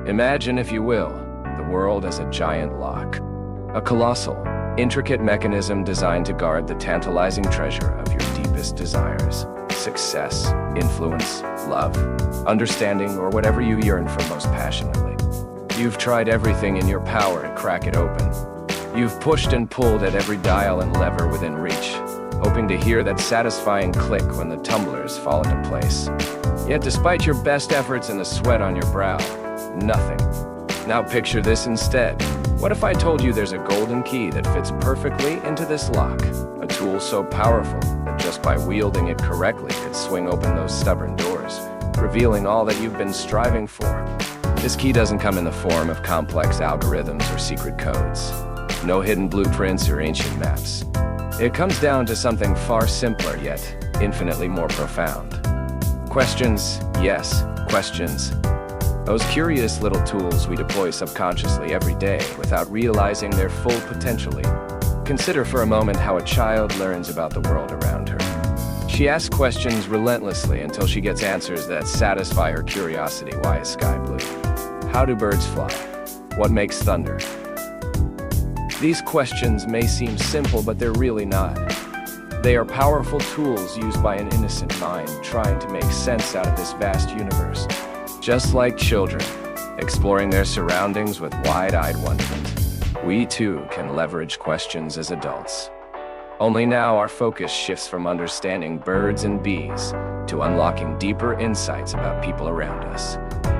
Imagine, if you will, the world as a giant lock. A colossal, intricate mechanism designed to guard the tantalizing treasure of your deepest desires. Success, influence, love, understanding, or whatever you yearn for most passionately. You've tried everything in your power to crack it open. You've pushed and pulled at every dial and lever within reach, hoping to hear that satisfying click when the tumblers fall into place. Yet despite your best efforts and the sweat on your brow, nothing. Now picture this instead. What if I told you there's a golden key that fits perfectly into this lock? A tool so powerful that just by wielding it correctly could swing open those stubborn doors, revealing all that you've been striving for. This key doesn't come in the form of complex algorithms or secret codes. No hidden blueprints or ancient maps. It comes down to something far simpler yet infinitely more profound. Questions, yes, questions. Those curious little tools we deploy subconsciously every day without realizing their full potential. Consider for a moment how a child learns about the world around her. She asks questions relentlessly until she gets answers that satisfy her curiosity. Why is sky blue? How do birds fly? What makes thunder? These questions may seem simple, but they're really not. They are powerful tools used by an innocent mind trying to make sense out of this vast universe. Just like children, exploring their surroundings with wide-eyed wonderment, we too can leverage questions as adults. Only now our focus shifts from understanding birds and bees to unlocking deeper insights about people around us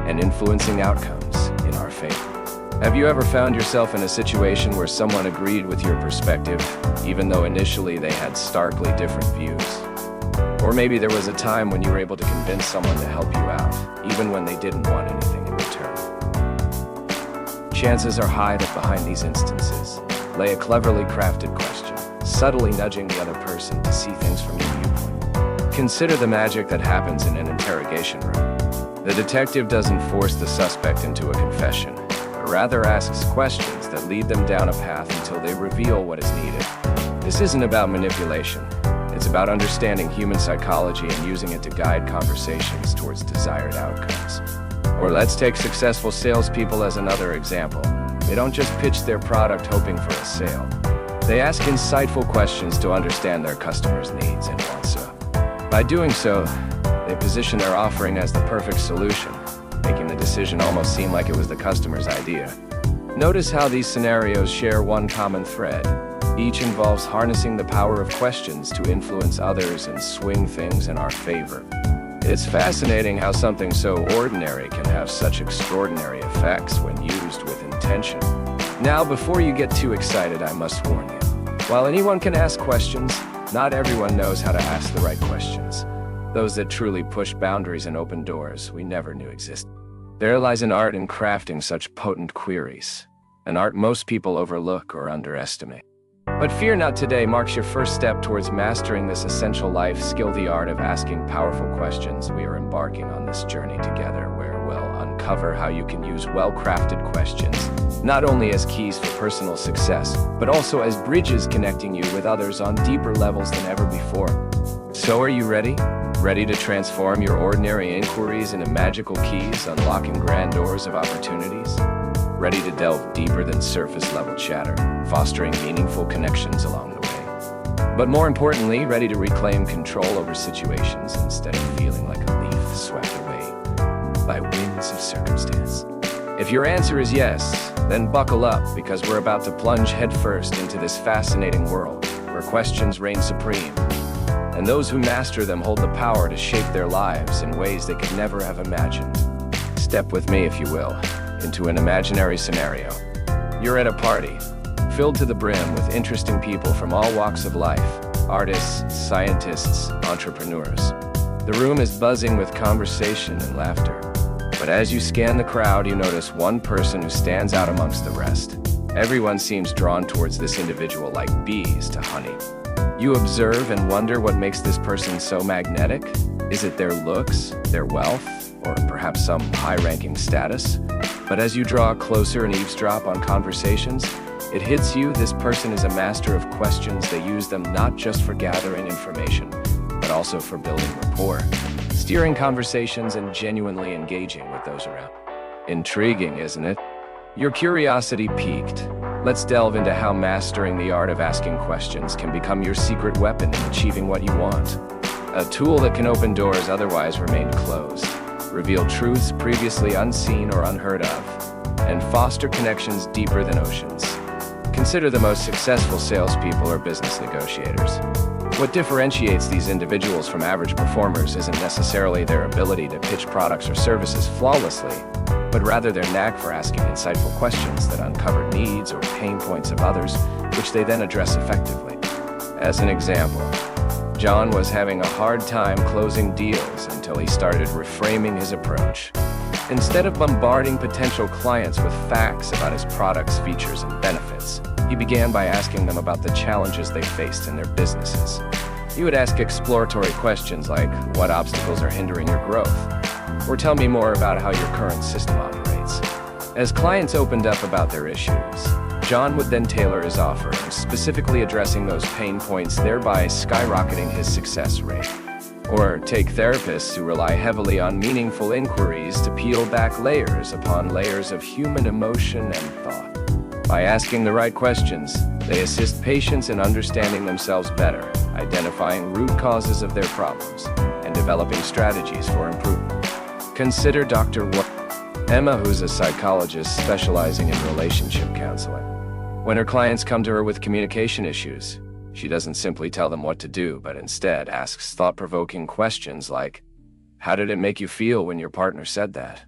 and influencing outcomes in our favor. Have you ever found yourself in a situation where someone agreed with your perspective, even though initially they had starkly different views? Or maybe there was a time when you were able to convince someone to help you out, even when they didn't want anything in return. Chances are high that behind these instances lay a cleverly crafted question, subtly nudging the other person to see things from your viewpoint. Consider the magic that happens in an interrogation room. The detective doesn't force the suspect into a confession, but rather asks questions that lead them down a path until they reveal what is needed. This isn't about manipulation. It's about understanding human psychology and using it to guide conversations towards desired outcomes. Or let's take successful salespeople as another example. They don't just pitch their product hoping for a sale. They ask insightful questions to understand their customers' needs and wants. By doing so, they position their offering as the perfect solution, making the decision almost seem like it was the customer's idea. Notice how these scenarios share one common thread. Each involves harnessing the power of questions to influence others and swing things in our favor. It's fascinating how something so ordinary can have such extraordinary effects when used with intention. Now, before you get too excited, I must warn you. While anyone can ask questions, not everyone knows how to ask the right questions. Those that truly push boundaries and open doors we never knew existed. There lies an art in crafting such potent queries, an art most people overlook or underestimate. But fear not, today marks your first step towards mastering this essential life skill, the art of asking powerful questions. We are embarking on this journey together where we'll uncover how you can use well-crafted questions, not only as keys for personal success, but also as bridges connecting you with others on deeper levels than ever before. So are you ready? Ready to transform your ordinary inquiries into magical keys, unlocking grand doors of opportunities? Ready to delve deeper than surface-level chatter, fostering meaningful connections along the way? But more importantly, ready to reclaim control over situations instead of feeling like a leaf swept away by winds of circumstance? If your answer is yes, then buckle up, because we're about to plunge headfirst into this fascinating world where questions reign supreme, and those who master them hold the power to shape their lives in ways they could never have imagined. Step with me, if you will, into an imaginary scenario. You're at a party, filled to the brim with interesting people from all walks of life: artists, scientists, entrepreneurs. The room is buzzing with conversation and laughter. But as you scan the crowd, you notice one person who stands out amongst the rest. Everyone seems drawn towards this individual like bees to honey. You observe and wonder what makes this person so magnetic. Is it their looks, their wealth, or perhaps some high-ranking status? But as you draw closer and eavesdrop on conversations, it hits you: this person is a master of questions. They use them not just for gathering information, but also for building rapport, steering conversations, and genuinely engaging with those around. Intriguing, isn't it? Your curiosity piqued. Let's delve into how mastering the art of asking questions can become your secret weapon in achieving what you want. A tool that can open doors otherwise remained closed, reveal truths previously unseen or unheard of, and foster connections deeper than oceans. Consider the most successful salespeople or business negotiators. What differentiates these individuals from average performers isn't necessarily their ability to pitch products or services flawlessly, but rather their knack for asking insightful questions that uncover needs or pain points of others, which they then address effectively. As an example, John was having a hard time closing deals until he started reframing his approach. Instead of bombarding potential clients with facts about his products, features, and benefits, he began by asking them about the challenges they faced in their businesses. He would ask exploratory questions like, what obstacles are hindering your growth? Or tell me more about how your current system operates. As clients opened up about their issues, John would then tailor his offerings, specifically addressing those pain points, thereby skyrocketing his success rate. Or take therapists who rely heavily on meaningful inquiries to peel back layers upon layers of human emotion and thought. By asking the right questions, they assist patients in understanding themselves better, identifying root causes of their problems, and developing strategies for improvement. Consider Dr. Emma, who's a psychologist specializing in relationship counseling. When her clients come to her with communication issues, she doesn't simply tell them what to do, but instead asks thought-provoking questions like, how did it make you feel when your partner said that?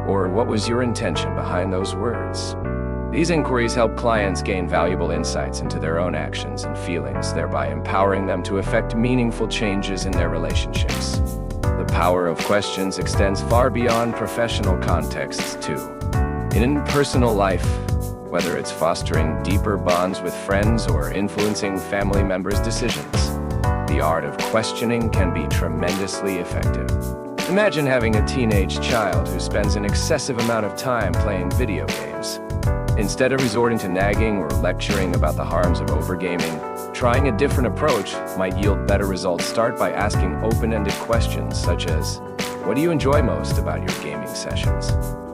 Or what was your intention behind those words? These inquiries help clients gain valuable insights into their own actions and feelings, thereby empowering them to effect meaningful changes in their relationships. The power of questions extends far beyond professional contexts, too. In personal life, whether it's fostering deeper bonds with friends or influencing family members' decisions, the art of questioning can be tremendously effective. Imagine having a teenage child who spends an excessive amount of time playing video games. Instead of resorting to nagging or lecturing about the harms of overgaming, trying a different approach might yield better results. Start by asking open-ended questions such as, what do you enjoy most about your gaming sessions?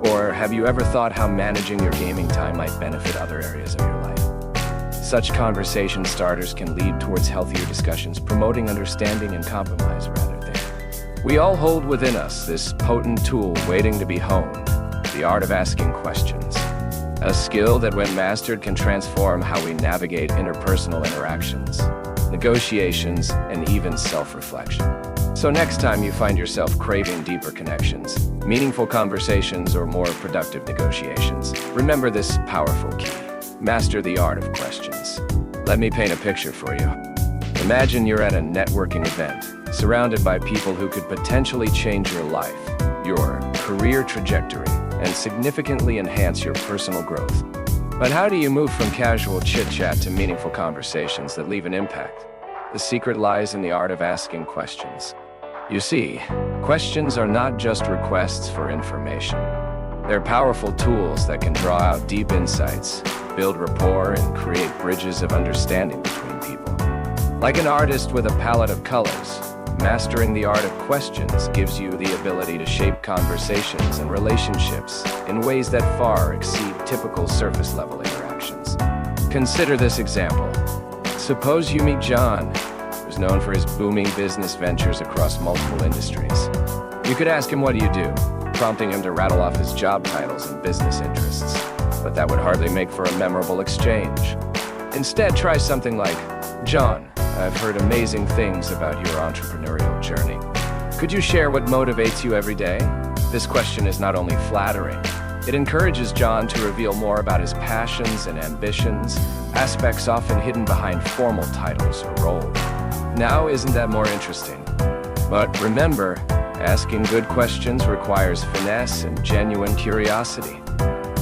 Or have you ever thought how managing your gaming time might benefit other areas of your life? Such conversation starters can lead towards healthier discussions, promoting understanding and compromise rather than. We all hold within us this potent tool waiting to be honed, the art of asking questions. A skill that, when mastered, can transform how we navigate interpersonal interactions, negotiations, and even self-reflection. So next time you find yourself craving deeper connections, meaningful conversations, or more productive negotiations, remember this powerful key. Master the art of questions. Let me paint a picture for you. Imagine you're at a networking event, surrounded by people who could potentially change your life, your career trajectory, and significantly enhance your personal growth. But how do you move from casual chit-chat to meaningful conversations that leave an impact? The secret lies in the art of asking questions. You see, questions are not just requests for information. They're powerful tools that can draw out deep insights, build rapport, and create bridges of understanding between people. Like an artist with a palette of colors, mastering the art of questions gives you the ability to shape conversations and relationships in ways that far exceed typical surface-level interactions. Consider this example. Suppose you meet John, who's known for his booming business ventures across multiple industries. You could ask him, what do you do? Prompting him to rattle off his job titles and business interests. But that would hardly make for a memorable exchange. Instead, try something like, John, I've heard amazing things about your entrepreneurial journey. Could you share what motivates you every day? This question is not only flattering, it encourages John to reveal more about his passions and ambitions, aspects often hidden behind formal titles or roles. Now, isn't that more interesting? But remember, asking good questions requires finesse and genuine curiosity.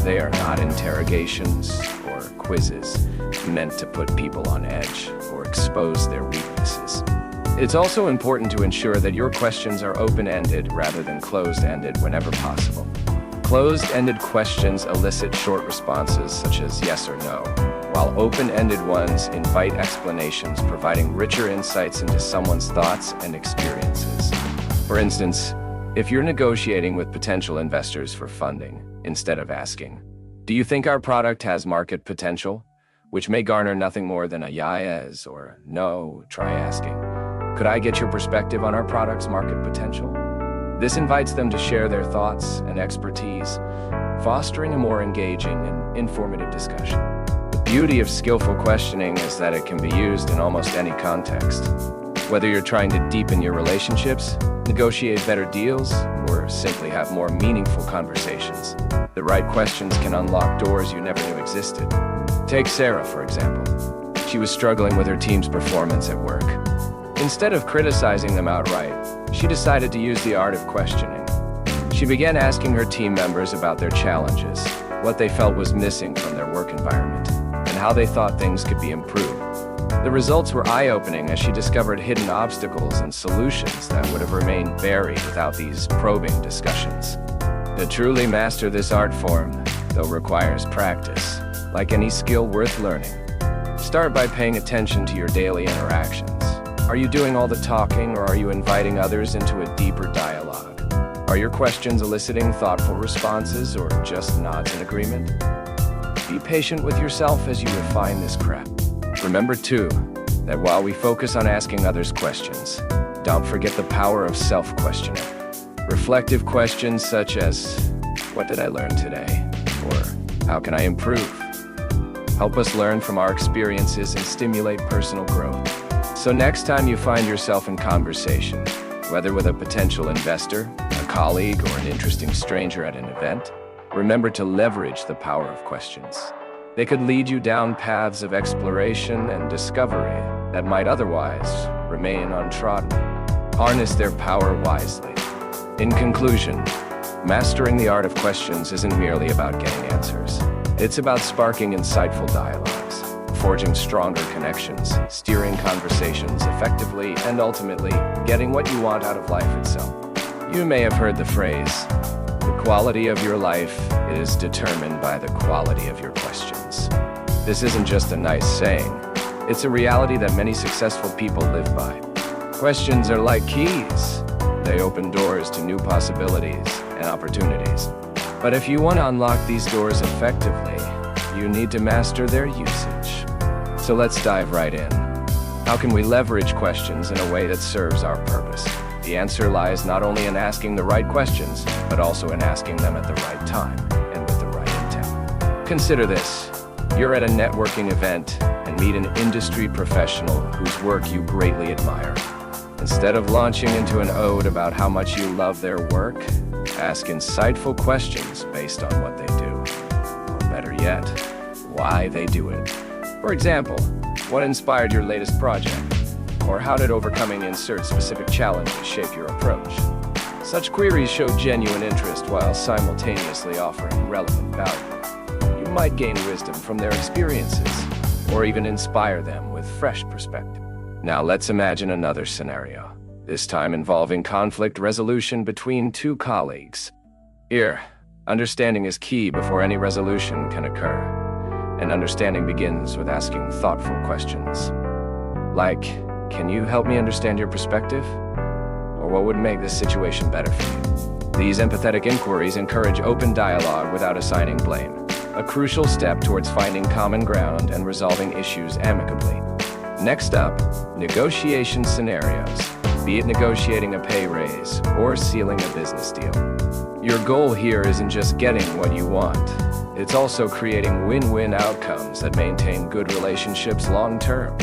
They are not interrogations or quizzes meant to put people on edge or expose their weaknesses. It's also important to ensure that your questions are open-ended rather than closed-ended whenever possible. Closed-ended questions elicit short responses such as yes or no, while open-ended ones invite explanations, providing richer insights into someone's thoughts and experiences. For instance, If you're negotiating with potential investors for funding, instead of asking, "Do you think our product has market potential?" which may garner nothing more than a yes or no, try asking, "Could I get your perspective on our product's market potential?" This invites them to share their thoughts and expertise, fostering a more engaging and informative discussion. The beauty of skillful questioning is that it can be used in almost any context. Whether you're trying to deepen your relationships, negotiate better deals, or simply have more meaningful conversations, the right questions can unlock doors you never knew existed. Take Sarah, for example. She was struggling with her team's performance at work. Instead of criticizing them outright, she decided to use the art of questioning. She began asking her team members about their challenges, what they felt was missing from their work environment, and how they thought things could be improved. The results were eye-opening as she discovered hidden obstacles and solutions that would have remained buried without these probing discussions. To truly master this art form, though, requires practice. Like any skill worth learning, start by paying attention to your daily interactions. Are you doing all the talking, or are you inviting others into a deeper dialogue? Are your questions eliciting thoughtful responses or just nods in agreement? Be patient with yourself as you refine this craft. Remember, too, that while we focus on asking others questions, don't forget the power of self-questioning. Reflective questions such as, "What did I learn today?" or "How can I improve?" help us learn from our experiences and stimulate personal growth. So next time you find yourself in conversation, whether with a potential investor, a colleague, or an interesting stranger at an event, remember to leverage the power of questions. They could lead you down paths of exploration and discovery that might otherwise remain untrodden. Harness their power wisely. In conclusion, mastering the art of questions isn't merely about getting answers. It's about sparking insightful dialogues, forging stronger connections, steering conversations effectively, and ultimately getting what you want out of life itself. You may have heard the phrase, "The quality of your life is determined by the quality of your questions." This isn't just a nice saying. It's a reality that many successful people live by. Questions are like keys. They open doors to new possibilities and opportunities. But if you want to unlock these doors effectively, you need to master their usage. So let's dive right in. How can we leverage questions in a way that serves our purpose? The answer lies not only in asking the right questions, but also in asking them at the right time and with the right intent. Consider this. You're at a networking event and meet an industry professional whose work you greatly admire. Instead of launching into an ode about how much you love their work, ask insightful questions based on what they do. Or better yet, why they do it. For example, what inspired your latest project? Or how did overcoming insert specific challenges shape your approach? Such queries show genuine interest while simultaneously offering relevant value. You might gain wisdom from their experiences, or even inspire them with fresh perspective. Now let's imagine another scenario, this time involving conflict resolution between two colleagues. Here, understanding is key before any resolution can occur. And understanding begins with asking thoughtful questions. Like, "Can you help me understand your perspective?" Or "What would make this situation better for you?" These empathetic inquiries encourage open dialogue without assigning blame, a crucial step towards finding common ground and resolving issues amicably. Next up, negotiation scenarios, be it negotiating a pay raise or sealing a business deal. Your goal here isn't just getting what you want. It's also creating win-win outcomes that maintain good relationships long-term.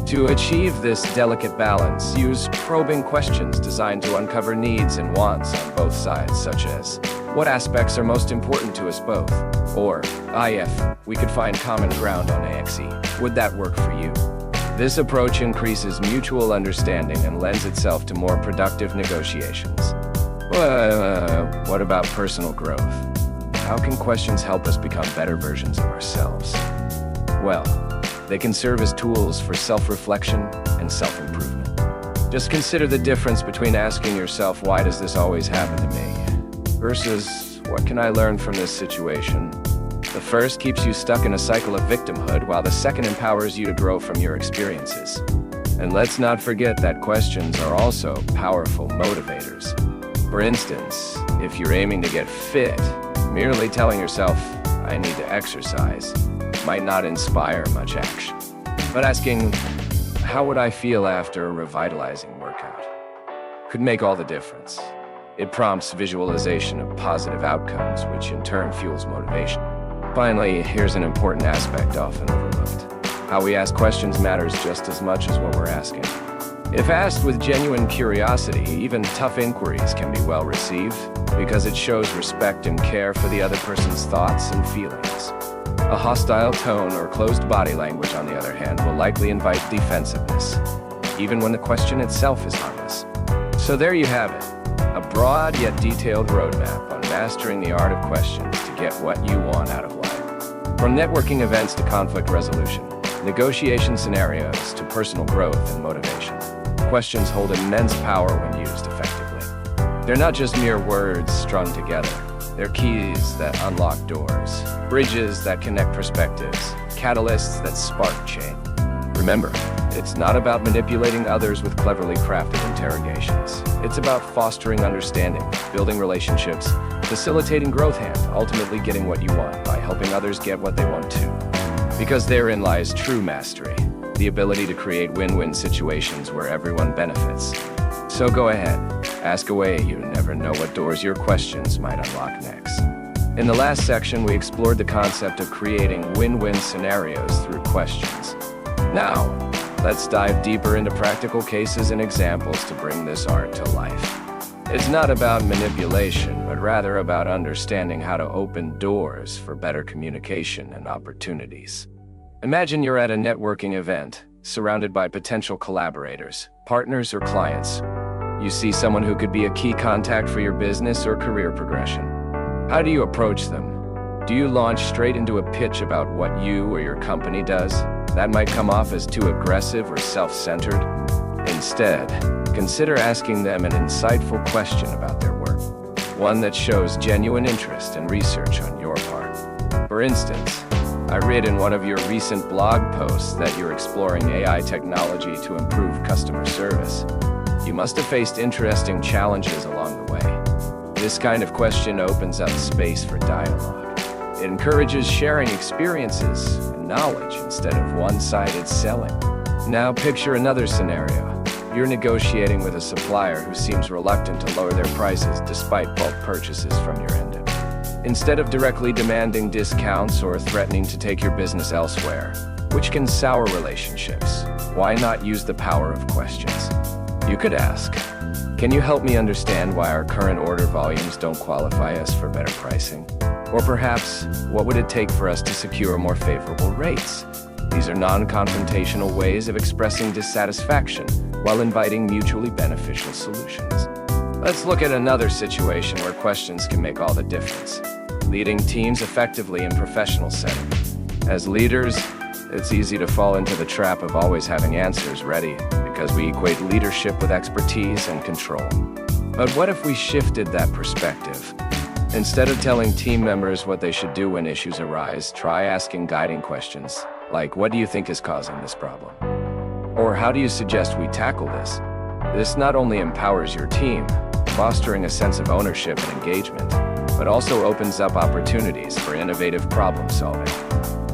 To achieve this delicate balance, use probing questions designed to uncover needs and wants on both sides, such as, "What aspects are most important to us both?" Or, "If we could find common ground on AXE, would that work for you?" This approach increases mutual understanding and lends itself to more productive negotiations. What about personal growth? How can questions help us become better versions of ourselves? Well, they can serve as tools for self-reflection and self-improvement. Just consider the difference between asking yourself, "Why does this always happen to me?" versus, "What can I learn from this situation?" The first keeps you stuck in a cycle of victimhood, while the second empowers you to grow from your experiences. And let's not forget that questions are also powerful motivators. For instance, if you're aiming to get fit, merely telling yourself, "I need to exercise," might not inspire much action. But asking, "How would I feel after a revitalizing workout?" could make all the difference. It prompts visualization of positive outcomes, which in turn fuels motivation. Finally, here's an important aspect often overlooked. How we ask questions matters just as much as what we're asking. If asked with genuine curiosity, even tough inquiries can be well received because it shows respect and care for the other person's thoughts and feelings. A hostile tone or closed body language, on the other hand, will likely invite defensiveness, even when the question itself is harmless. So there you have it, a broad yet detailed roadmap on mastering the art of questions to get what you want out of life. From networking events to conflict resolution, negotiation scenarios to personal growth and motivation, questions hold immense power when used effectively. They're not just mere words strung together. They're keys that unlock doors, bridges that connect perspectives, catalysts that spark change. Remember, it's not about manipulating others with cleverly crafted interrogations. It's about fostering understanding, building relationships, facilitating growth, and ultimately getting what you want by helping others get what they want too. Because therein lies true mastery, the ability to create win-win situations where everyone benefits. So go ahead, ask away. You never know what doors your questions might unlock next. In the last section, we explored the concept of creating win-win scenarios through questions. Now, let's dive deeper into practical cases and examples to bring this art to life. It's not about manipulation, but rather about understanding how to open doors for better communication and opportunities. Imagine you're at a networking event, surrounded by potential collaborators, partners, or clients. You see someone who could be a key contact for your business or career progression. How do you approach them? Do you launch straight into a pitch about what you or your company does? That might come off as too aggressive or self-centered. Instead, consider asking them an insightful question about their work, one that shows genuine interest and research on your part. For instance, I read in one of your recent blog posts that you're exploring AI technology to improve customer service. You must have faced interesting challenges along the way. This kind of question opens up space for dialogue. It encourages sharing experiences and knowledge instead of one-sided selling. Now picture another scenario. You're negotiating with a supplier who seems reluctant to lower their prices despite bulk purchases from your end. Instead of directly demanding discounts or threatening to take your business elsewhere, which can sour relationships, why not use the power of questions? You could ask, "Can you help me understand why our current order volumes don't qualify us for better pricing?" Or perhaps, "What would it take for us to secure more favorable rates?" These are non-confrontational ways of expressing dissatisfaction while inviting mutually beneficial solutions. Let's look at another situation where questions can make all the difference. Leading teams effectively in professional settings. As leaders, it's easy to fall into the trap of always having answers ready because we equate leadership with expertise and control. But what if we shifted that perspective? Instead of telling team members what they should do when issues arise, try asking guiding questions like, "What do you think is causing this problem?" Or, "How do you suggest we tackle this?" This not only empowers your team, fostering a sense of ownership and engagement, but also opens up opportunities for innovative problem solving.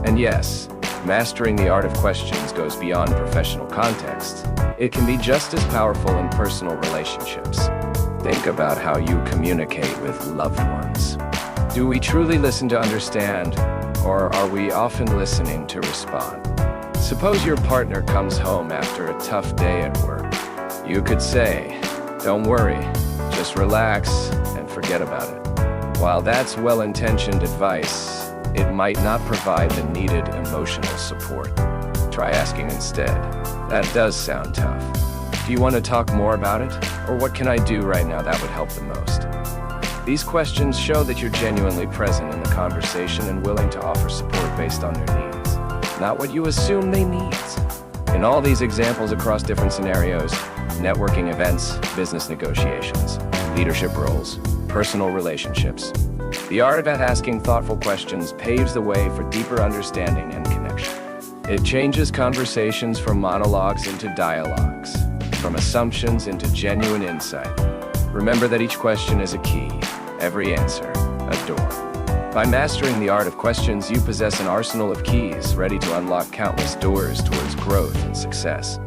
And yes, mastering the art of questions goes beyond professional context. It can be just as powerful in personal relationships. Think about how you communicate with loved ones. Do we truly listen to understand, or are we often listening to respond? Suppose your partner comes home after a tough day at work. You could say, "Don't worry, just relax and forget about it." While that's well-intentioned advice, it might not provide the needed emotional support. Try asking instead, "That does sound tough. Do you want to talk more about it? Or what can I do right now that would help the most?" These questions show that you're genuinely present in the conversation and willing to offer support based on their needs, not what you assume they need. In all these examples across different scenarios, networking events, business negotiations, leadership roles, personal relationships, the art of asking thoughtful questions paves the way for deeper understanding and connection. It changes conversations from monologues into dialogues, from assumptions into genuine insight. Remember that each question is a key, every answer, a door. By mastering the art of questions, you possess an arsenal of keys ready to unlock countless doors towards growth and success.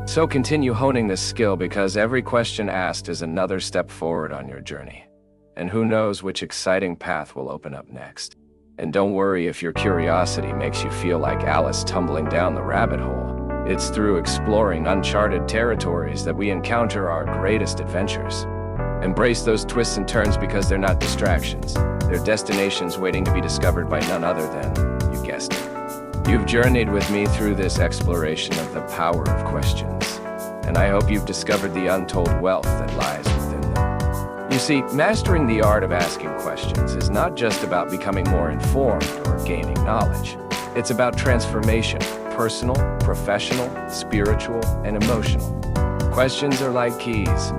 So continue honing this skill, because every question asked is another step forward on your journey. And who knows which exciting path will open up next. And don't worry if your curiosity makes you feel like Alice tumbling down the rabbit hole. It's through exploring uncharted territories that we encounter our greatest adventures. Embrace those twists and turns, because they're not distractions. They're destinations waiting to be discovered by none other than, you guessed it, you've journeyed with me through this exploration of the power of questions. And I hope you've discovered the untold wealth that lies within them. You see, mastering the art of asking questions is not just about becoming more informed or gaining knowledge. It's about transformation, personal, professional, spiritual, and emotional. Questions are like keys.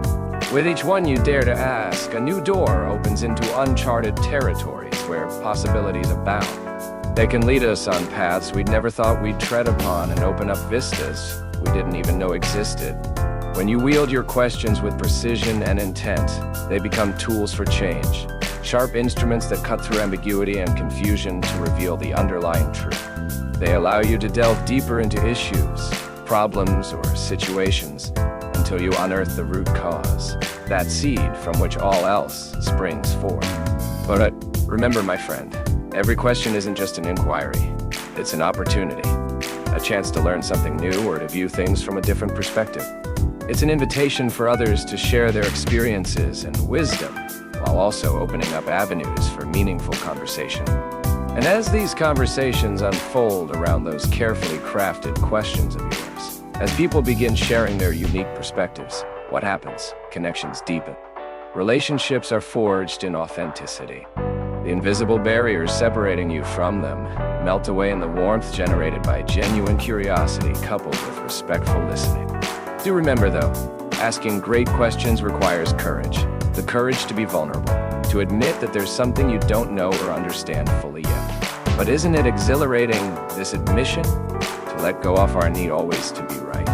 With each one you dare to ask, a new door opens into uncharted territories where possibilities abound. They can lead us on paths we'd never thought we'd tread upon, and open up vistas we didn't even know existed. When you wield your questions with precision and intent, they become tools for change, sharp instruments that cut through ambiguity and confusion to reveal the underlying truth. They allow you to delve deeper into issues, problems, or situations until you unearth the root cause, that seed from which all else springs forth. But remember, my friend, every question isn't just an inquiry. It's an opportunity, a chance to learn something new or to view things from a different perspective. It's an invitation for others to share their experiences and wisdom, while also opening up avenues for meaningful conversation. And as these conversations unfold around those carefully crafted questions of yours, as people begin sharing their unique perspectives, what happens? Connections deepen. Relationships are forged in authenticity. The invisible barriers separating you from them melt away in the warmth generated by genuine curiosity coupled with respectful listening. Do remember, though, asking great questions requires courage. The courage to be vulnerable, to admit that there's something you don't know or understand fully yet. But isn't it exhilarating, this admission, to let go of our need always to be right?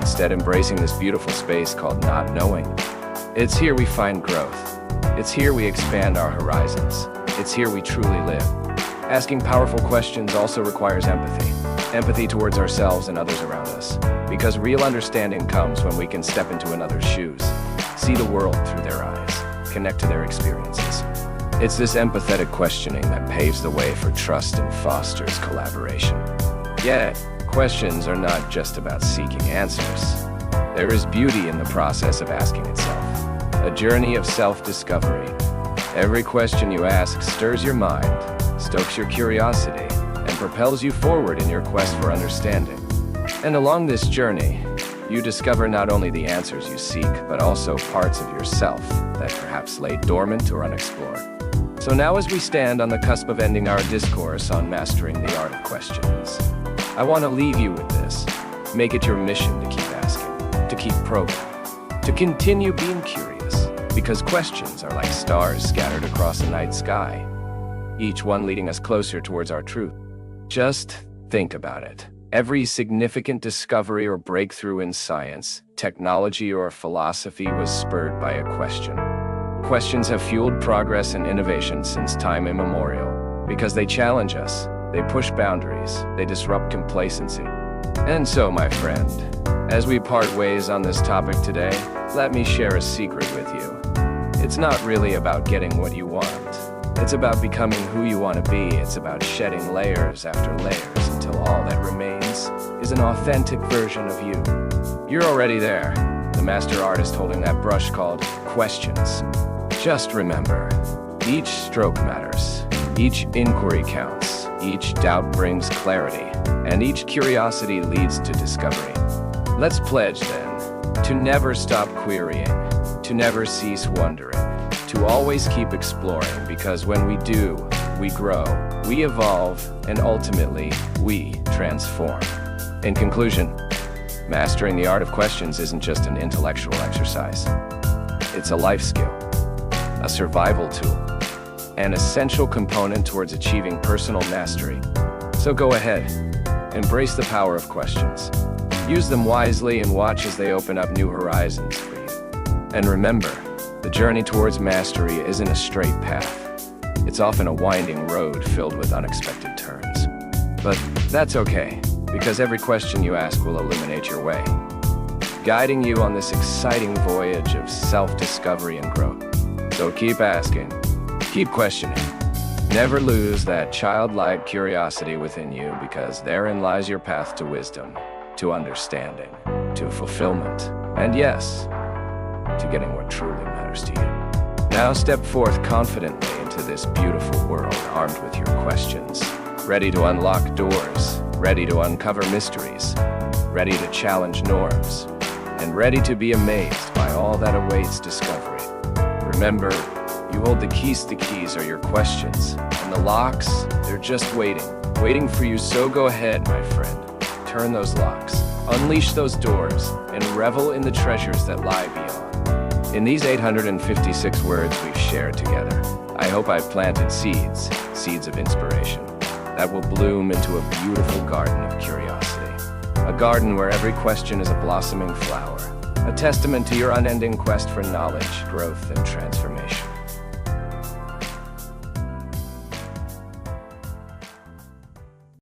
Instead, embracing this beautiful space called not knowing. It's here we find growth. It's here we expand our horizons. It's here we truly live. Asking powerful questions also requires empathy. Empathy towards ourselves and others around us. Because real understanding comes when we can step into another's shoes, see the world through their eyes, connect to their experiences. It's this empathetic questioning that paves the way for trust and fosters collaboration. Yet, questions are not just about seeking answers. There is beauty in the process of asking itself, a journey of self-discovery. Every question you ask stirs your mind, stokes your curiosity, and propels you forward in your quest for understanding. And along this journey, you discover not only the answers you seek, but also parts of yourself that perhaps lay dormant or unexplored. So now, as we stand on the cusp of ending our discourse on mastering the art of questions, I want to leave you with this. Make it your mission to keep asking, to keep probing, to continue being curious, because questions are like stars scattered across the night sky, each one leading us closer towards our truth. Just think about it. Every significant discovery or breakthrough in science, technology, or philosophy was spurred by a question. Questions have fueled progress and innovation since time immemorial, because they challenge us, they push boundaries, they disrupt complacency. And so, my friend, as we part ways on this topic today, let me share a secret with you. It's not really about getting what you want. It's about becoming who you want to be. It's about shedding layers after layers until all that remains is an authentic version of you. You're already there, the master artist holding that brush called questions. Just remember, each stroke matters, each inquiry counts, each doubt brings clarity, and each curiosity leads to discovery. Let's pledge then, to never stop querying, to never cease wondering, to always keep exploring, because when we do, we grow, we evolve, and ultimately, we transform. In conclusion, mastering the art of questions isn't just an intellectual exercise. It's a life skill, a survival tool, an essential component towards achieving personal mastery. So go ahead, embrace the power of questions. Use them wisely and watch as they open up new horizons for you. And remember, The journey towards mastery isn't a straight path. It's often a winding road filled with unexpected turns. But that's okay, because every question you ask will illuminate your way, guiding you on this exciting voyage of self-discovery and growth. So keep asking, keep questioning. Never lose that childlike curiosity within you, because therein lies your path to wisdom, to understanding, to fulfillment, and yes, to getting what truly matters to you. Now step forth confidently into this beautiful world, armed with your questions, ready to unlock doors, ready to uncover mysteries, ready to challenge norms, and ready to be amazed by all that awaits discovery. Remember, you hold the keys. The keys are your questions, and the locks, they're just waiting for you. So go ahead, my friend, turn those locks, unleash those doors, and revel in the treasures that lie beyond. In these 856 words we've shared together, I hope I've planted seeds of inspiration, that will bloom into a beautiful garden of curiosity. A garden where every question is a blossoming flower, a testament to your unending quest for knowledge, growth, and transformation.